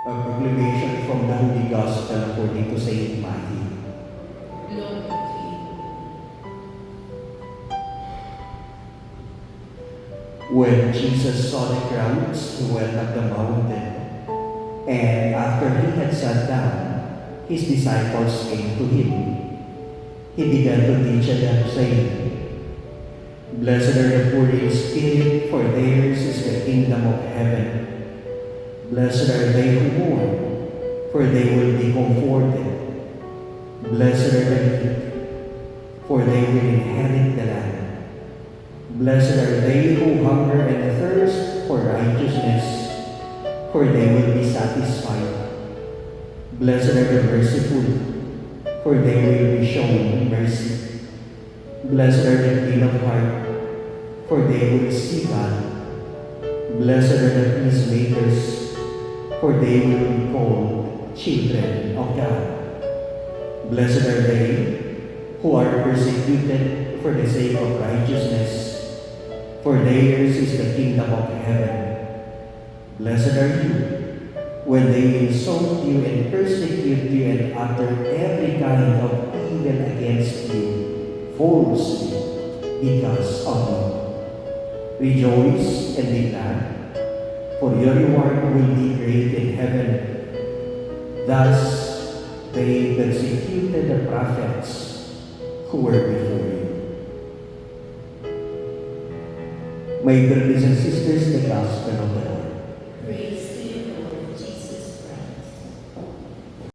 A proclamation from the Holy Gospel according to Saint Matthew. Glory to you. When Jesus saw the crowds, he went up the mountain, and after he had sat down, his disciples came to him. He began to teach them, saying, "Blessed are the poor in spirit, for theirs is the kingdom of heaven. Blessed are they who mourn, for they will be comforted. Blessed are the meek, for they will inherit the land. Blessed are they who hunger and thirst for righteousness, for they will be satisfied. Blessed are the merciful, for they will be shown mercy. Blessed are the clean of heart, for they will see God. Blessed are the peacemakers, for they will be called children of God. Blessed are they who are persecuted for the sake of righteousness, for theirs is the kingdom of heaven. Blessed are you when they insult you and persecute you and utter every kind of evil against you falsely because of me. Rejoice and be glad, for your reward will be great in heaven. Thus they persecuted the prophets who were before you." My brothers and sisters, the Gospel of the Lord.